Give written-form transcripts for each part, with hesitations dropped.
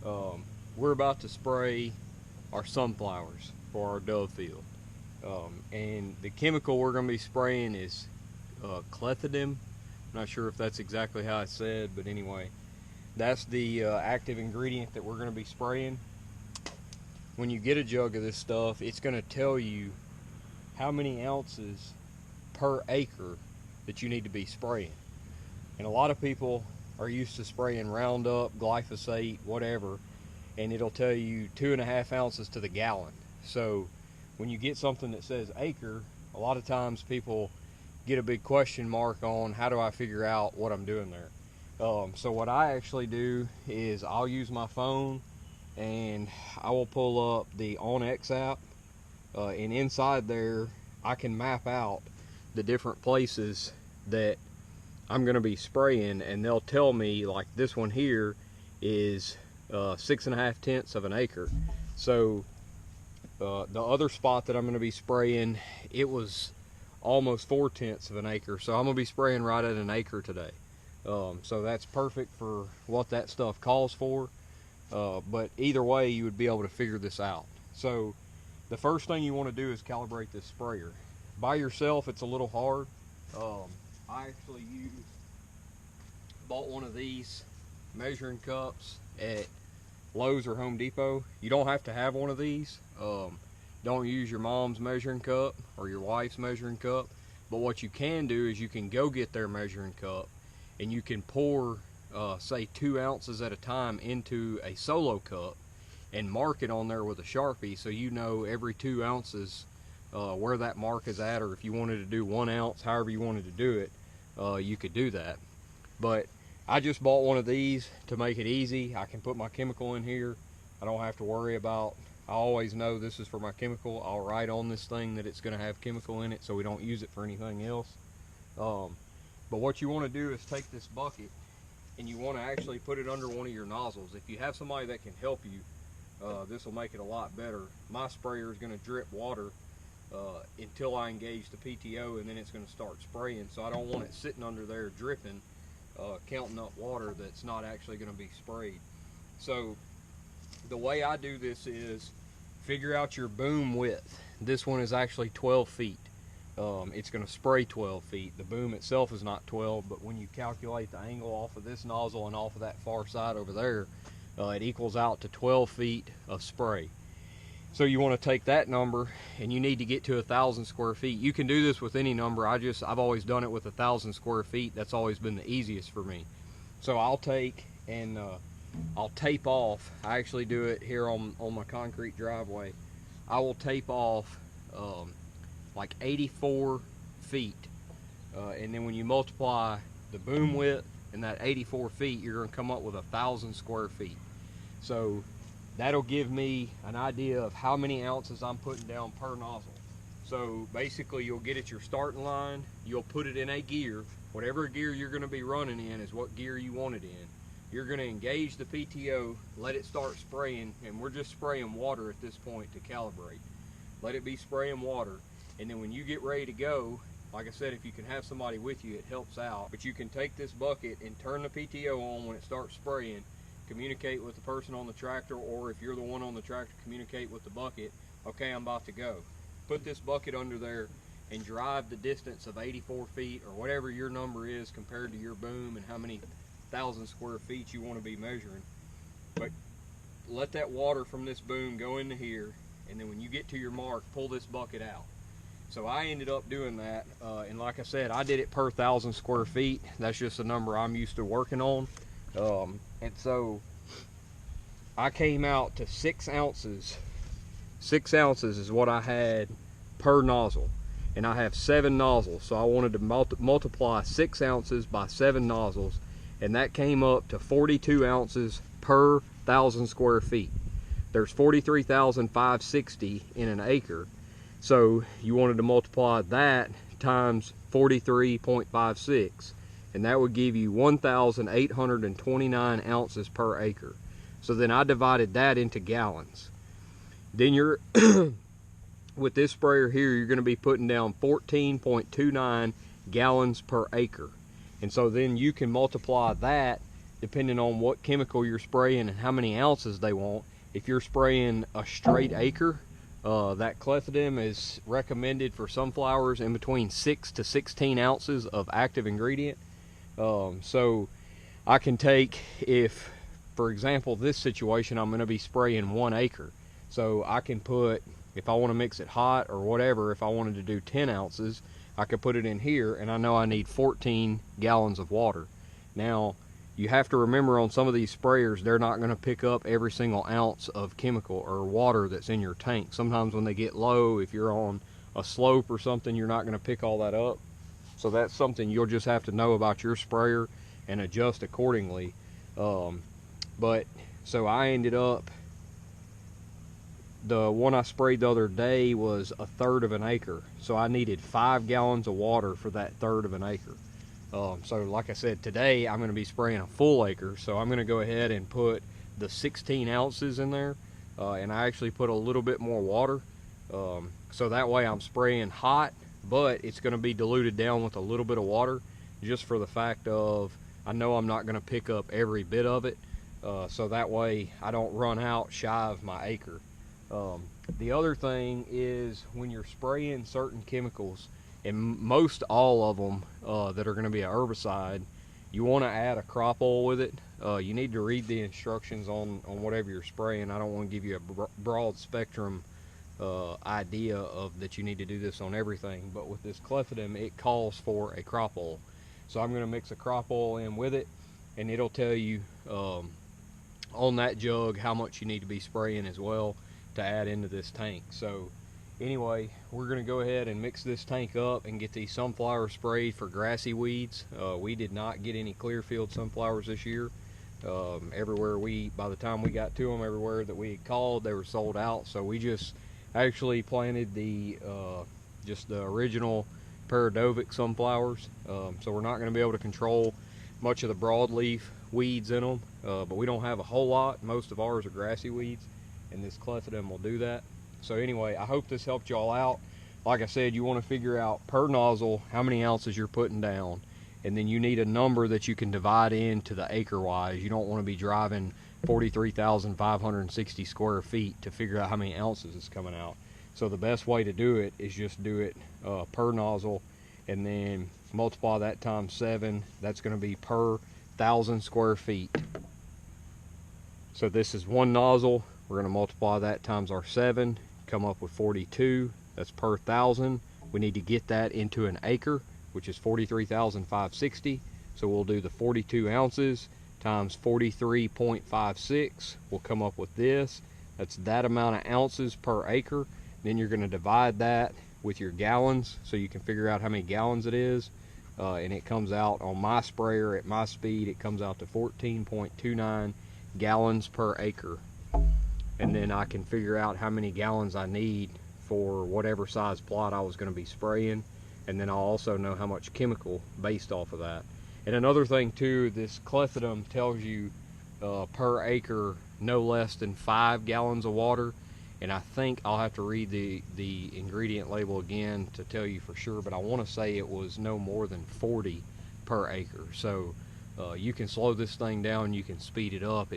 We're about to spray our sunflowers for our dove field. And the chemical we're going to be spraying is clethodim. I'm not sure if that's exactly how I said, but anyway, that's the active ingredient that we're going to be spraying. When you get a jug of this stuff, it's going to tell you how many ounces per acre that you need to be spraying. And a lot of people are used to spraying Roundup, glyphosate, whatever, and it'll tell you 2.5 ounces to the gallon. So when you get something that says acre, a lot of times people get a big question mark on how do I figure out what I'm doing there. So what I actually do is I'll use my phone and I will pull up the OnX app, and inside there I can map out the different places that I'm going to be spraying, and they'll tell me, like this one here is 6.5 tenths of an acre. So the other spot that I'm going to be spraying, it was almost 4 tenths of an acre. So I'm going to be spraying right at an acre today. So that's perfect for what that stuff calls for. But either way, you would be able to figure this out. So the first thing you want to do is calibrate this sprayer. By yourself, it's a little hard. I actually bought one of these measuring cups at Lowe's or Home Depot. You don't have to have one of these. Don't use your mom's measuring cup or your wife's measuring cup. But what you can do is you can go get their measuring cup and you can pour say 2 ounces at a time into a solo cup and mark it on there with a Sharpie, so you know every 2 ounces where that mark is at, or if you wanted to do 1 ounce, however you wanted to do it, you could do that. But I just bought one of these to make it easy. I can put my chemical in here. I don't have to worry about, I always know this is for my chemical. I'll write on this thing that it's going to have chemical in it so we don't use it for anything else. But what you want to do is take this bucket and you want to actually put it under one of your nozzles. If you have somebody that can help you, this will make it a lot better. My sprayer is going to drip water until I engage the PTO, and then it's going to start spraying. So I don't want it sitting under there dripping, counting up water that's not actually going to be sprayed. So the way I do this is figure out your boom width. This one is actually 12 feet. It's going to spray 12 feet. The boom itself is not 12, but when you calculate the angle off of this nozzle and off of that far side over there, it equals out to 12 feet of spray. So you want to take that number and you need to get to 1,000 square feet. You can do this with any number. I've always done it with 1,000 square feet. That's always been the easiest for me. So I'll take and I'll tape off. I actually do it here on my concrete driveway. I will tape off like 84 feet, and then when you multiply the boom width and that 84 feet, you're going to come up with 1,000 square feet. So that'll give me an idea of how many ounces I'm putting down per nozzle. So basically you'll get at your starting line, you'll put it in a gear. Whatever gear you're going to be running in is what gear you want it in. You're going to engage the PTO, let it start spraying, and we're just spraying water at this point to calibrate. Let it be spraying water. And then when you get ready to go, like I said, if you can have somebody with you, it helps out. But you can take this bucket and turn the PTO on when it starts spraying, communicate with the person on the tractor, or if you're the one on the tractor, communicate with the bucket. Okay, I'm about to go. Put this bucket under there and drive the distance of 84 feet or whatever your number is compared to your boom and how many 1,000 square feet you want to be measuring. But let that water from this boom go into here, and then when you get to your mark, pull this bucket out. So I ended up doing that, and like I said, I did it per 1,000 square feet. That's just a number I'm used to working on. And so I came out to 6 ounces. 6 ounces is what I had per nozzle, and I have 7 nozzles, so I wanted to multiply 6 ounces by 7 nozzles, and that came up to 42 ounces per 1,000 square feet. There's 43,560 in an acre. So you wanted to multiply that times 43.56, and that would give you 1,829 ounces per acre. So then I divided that into gallons. Then you're, with this sprayer here, you're going to be putting down 14.29 gallons per acre. And so then you can multiply that depending on what chemical you're spraying and how many ounces they want. If you're spraying a straight acre, that clethodim is recommended for sunflowers in between 6 to 16 ounces of active ingredient. So I can take, if for example this situation I'm going to be spraying 1 acre, so I can put, if I want to mix it hot or whatever, if I wanted to do 10 ounces, I could put it in here, and I know I need 14 gallons of water. Now, you have to remember, on some of these sprayers, they're not going to pick up every single ounce of chemical or water that's in your tank. Sometimes when they get low, if you're on a slope or something, you're not going to pick all that up. So that's something you'll just have to know about your sprayer and adjust accordingly. But so I ended up, the one I sprayed the other day was 1/3 of an acre, so I needed 5 gallons of water for that 1/3 of an acre. So like I said, today I'm going to be spraying a full acre, so I'm going to go ahead and put the 16 ounces in there, and I actually put a little bit more water, so that way I'm spraying hot, but it's going to be diluted down with a little bit of water, just for the fact of I know I'm not going to pick up every bit of it, so that way I don't run out shy of my acre. The other thing is, when you're spraying certain chemicals, and most all of them that are going to be a herbicide, you want to add a crop oil with it. You need to read the instructions on whatever you're spraying. I don't want to give you a broad spectrum idea of that you need to do this on everything, but with this clethodim, it calls for a crop oil. So I'm going to mix a crop oil in with it, and it'll tell you on that jug how much you need to be spraying as well to add into this tank. So anyway, we're going to go ahead and mix this tank up and get these sunflowers sprayed for grassy weeds. We did not get any clear field sunflowers this year. Everywhere by the time we got to them, everywhere that we had called, they were sold out. So we just actually planted just the original Paradovic sunflowers. So we're not going to be able to control much of the broadleaf weeds in them, but we don't have a whole lot. Most of ours are grassy weeds, and this clethodim will do that. So anyway, I hope this helped y'all out. Like I said, you want to figure out per nozzle how many ounces you're putting down, and then you need a number that you can divide into the acre wise. You don't want to be driving 43,560 square feet to figure out how many ounces is coming out. So the best way to do it is just do it per nozzle, and then multiply that times 7. That's going to be per 1,000 square feet. So this is 1 nozzle. We're going to multiply that times our 7, come up with 42. That's per 1,000. We need to get that into an acre, which is 43,560. So we'll do the 42 ounces times 43.56. We'll come up with this. That's that amount of ounces per acre. Then you're going to divide that with your gallons, so you can figure out how many gallons it is. And it comes out, on my sprayer at my speed, it comes out to 14.29 gallons per acre. And then I can figure out how many gallons I need for whatever size plot I was going to be spraying, and then I'll also know how much chemical based off of that. And another thing too, this clethodim tells you per acre no less than 5 gallons of water, and I think I'll have to read the ingredient label again to tell you for sure, but I want to say it was no more than 40 per acre. So you can slow this thing down, you can speed it up.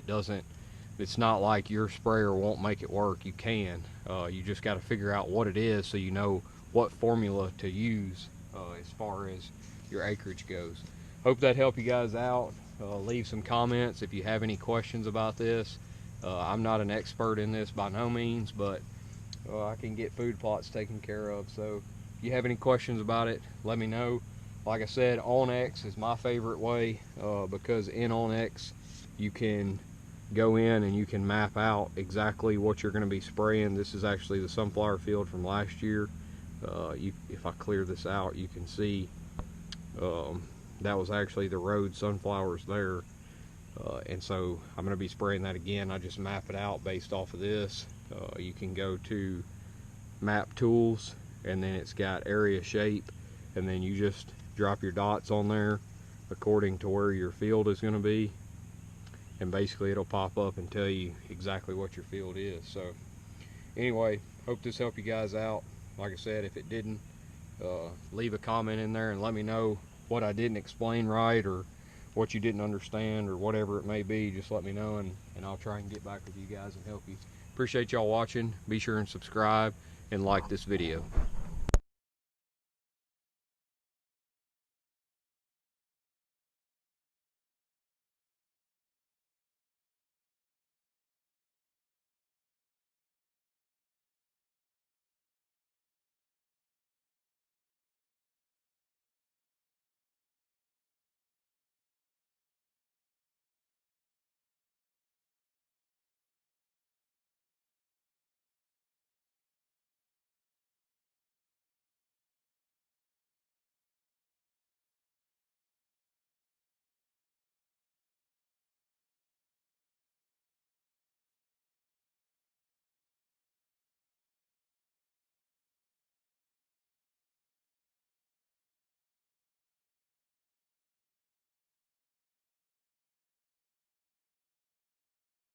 It's not like your sprayer won't make it work. You can. You just got to figure out what it is so you know what formula to use as far as your acreage goes. Hope that helped you guys out. Leave some comments if you have any questions about this. I'm not an expert in this by no means, but I can get food plots taken care of. So if you have any questions about it, let me know. Like I said, OnX is my favorite way because in OnX you can go in and you can map out exactly what you're going to be spraying. This is actually the sunflower field from last year. If I clear this out, you can see that was actually the road sunflowers there. And so I'm going to be spraying that again. I just map it out based off of this. You can go to map tools, and then it's got area shape, and then you just drop your dots on there according to where your field is going to be, and basically it'll pop up and tell you exactly what your field is. So anyway, hope this helped you guys out. Like I said, if it didn't, leave a comment in there and let me know what I didn't explain right or what you didn't understand or whatever it may be, just let me know, and I'll try and get back with you guys and help you. Appreciate y'all watching. Be sure and subscribe and like this video.